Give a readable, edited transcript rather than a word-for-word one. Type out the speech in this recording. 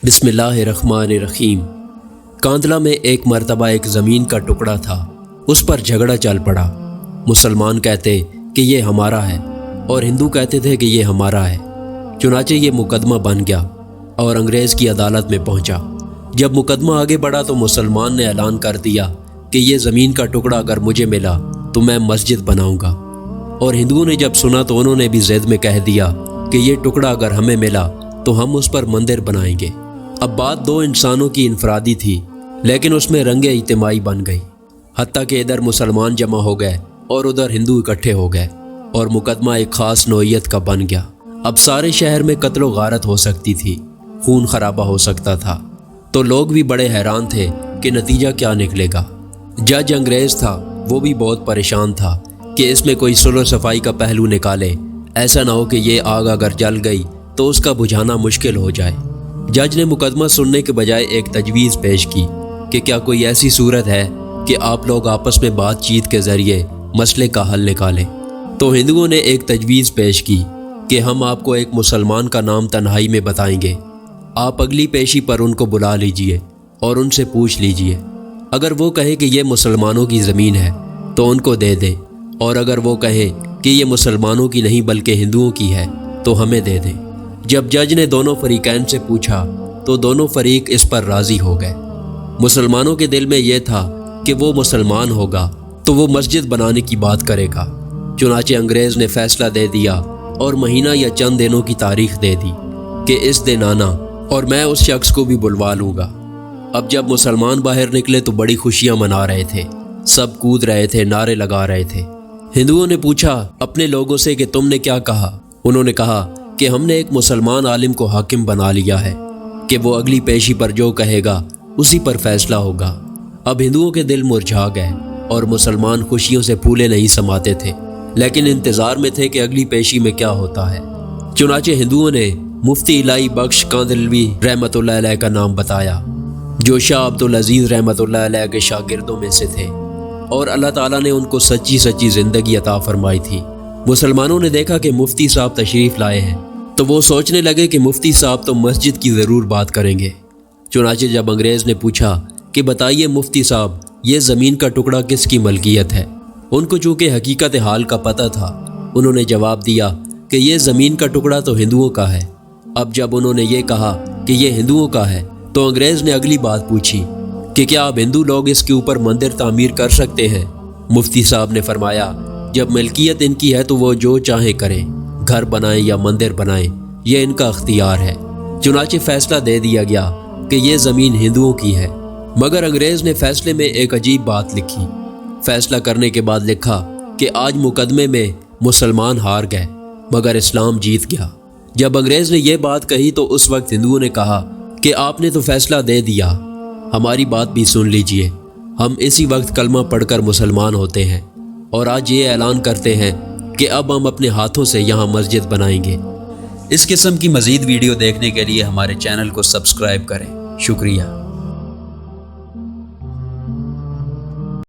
बिस्मिल्लाहिर्रहमानिर्रहीम। कांदला में एक मर्तबा एक ज़मीन का टुकड़ा था। उस पर झगड़ा चल पड़ा। मुसलमान कहते कि ये हमारा है और हिंदू कहते थे कि ये हमारा है। चुनाचे ये मुकदमा बन गया और अंग्रेज़ की अदालत में पहुंचा। जब मुकदमा आगे बढ़ा तो मुसलमान ने ऐलान कर दिया कि ये ज़मीन का टुकड़ा अगर मुझे मिला तो मैं मस्जिद बनाऊंगा। और हिंदुओं ने जब सुना तो उन्होंने भी ज़िद में कह दिया कि ये टुकड़ा अगर हमें मिला तो हम उस पर मंदिर बनाएंगे। अब बात दो इंसानों की इनफरादी थी, लेकिन उसमें रंगे इज्तिमाई बन गई। हत्ता कि इधर मुसलमान जमा हो गए और उधर हिंदू इकट्ठे हो गए और मुकदमा एक ख़ास नौइयत का बन गया। अब सारे शहर में कत्लो गारत हो सकती थी, खून खराबा हो सकता था। तो लोग भी बड़े हैरान थे कि नतीजा क्या निकलेगा। जज अंग्रेज़ था, वो भी बहुत परेशान था कि इसमें कोई सुलह सफाई का पहलू निकाले। ऐसा ना हो कि ये आग अगर जल गई तो उसका बुझाना मुश्किल हो जाए। जज ने मुकदमा सुनने के बजाय एक तजवीज़ पेश की कि क्या कोई ऐसी सूरत है कि आप लोग आपस में बातचीत के ज़रिए मसले का हल निकालें। तो हिंदुओं ने एक तजवीज़ पेश की कि हम आपको एक मुसलमान का नाम तन्हाई में बताएंगे। आप अगली पेशी पर उनको बुला लीजिए और उनसे पूछ लीजिए। अगर वो कहें कि ये मुसलमानों की ज़मीन है तो उनको दे दें, और अगर वो कहें कि ये मुसलमानों की नहीं बल्कि हिंदुओं की है तो हमें दे दें। जब जज ने दोनों फरीकैन से पूछा तो दोनों फरीक इस पर राज़ी हो गए। मुसलमानों के दिल में यह था कि वो मुसलमान होगा तो वो मस्जिद बनाने की बात करेगा। चुनाचे अंग्रेज़ ने फैसला दे दिया और महीना या चंद दिनों की तारीख दे दी कि इस दिन आना और मैं उस शख्स को भी बुलवा लूँगा। अब जब मुसलमान बाहर निकले तो बड़ी खुशियाँ मना रहे थे, सब कूद रहे थे, नारे लगा रहे थे। हिंदुओं ने पूछा अपने लोगों से कि तुमने क्या कहा। उन्होंने कहा कि हमने एक मुसलमान आलिम को हाकिम बना लिया है कि वो अगली पेशी पर जो कहेगा उसी पर फैसला होगा। अब हिंदुओं के दिल मुरझा गए और मुसलमान खुशियों से फूले नहीं समाते थे, लेकिन इंतज़ार में थे कि अगली पेशी में क्या होता है। चुनाचे हिंदुओं ने मुफ्ती इलाही बख्श कांदलवी रहमतुल्लाह अलैह का नाम बताया, जो शाह अब्दुल अजीज़ रहमतुल्लाह अलैह के शागिर्दों में से थे, और अल्लाह ताला ने उनको सच्ची सच्ची ज़िंदगी अता फरमाई थी। मुसलमानों ने देखा कि मुफ्ती साहब तशरीफ़ लाए हैं तो वो सोचने लगे कि मुफ्ती साहब तो मस्जिद की ज़रूर बात करेंगे। चुनाचे जब अंग्रेज़ ने पूछा कि बताइए मुफ्ती साहब, ये ज़मीन का टुकड़ा किसकी मलकियत है, उनको चूँकि हकीकत हाल का पता था, उन्होंने जवाब दिया कि ये ज़मीन का टुकड़ा तो हिंदुओं का है। अब जब उन्होंने ये कहा कि ये हिंदुओं का है तो अंग्रेज़ ने अगली बात पूछी कि क्या आप हिंदू लोग इसके ऊपर मंदिर तामीर कर सकते हैं। मुफ्ती साहब ने फरमाया, जब मलकियत इनकी है तो वो जो चाहे करें, घर बनाएं या मंदिर बनाएं, ये इनका अख्तियार है। चुनाचे फैसला दे दिया गया कि ये ज़मीन हिंदुओं की है। मगर अंग्रेज़ ने फैसले में एक अजीब बात लिखी। फैसला करने के बाद लिखा कि आज मुकदमे में मुसलमान हार गए मगर इस्लाम जीत गया। जब अंग्रेज़ ने यह बात कही तो उस वक्त हिंदुओं ने कहा कि आपने तो फैसला दे दिया, हमारी बात भी सुन लीजिए। हम इसी वक्त कलमा पढ़कर मुसलमान होते हैं और आज ये ऐलान करते हैं कि अब हम अपने हाथों से यहाँ मस्जिद बनाएंगे। इस किस्म की मज़ीद वीडियो देखने के लिए हमारे चैनल को सब्सक्राइब करें। शुक्रिया।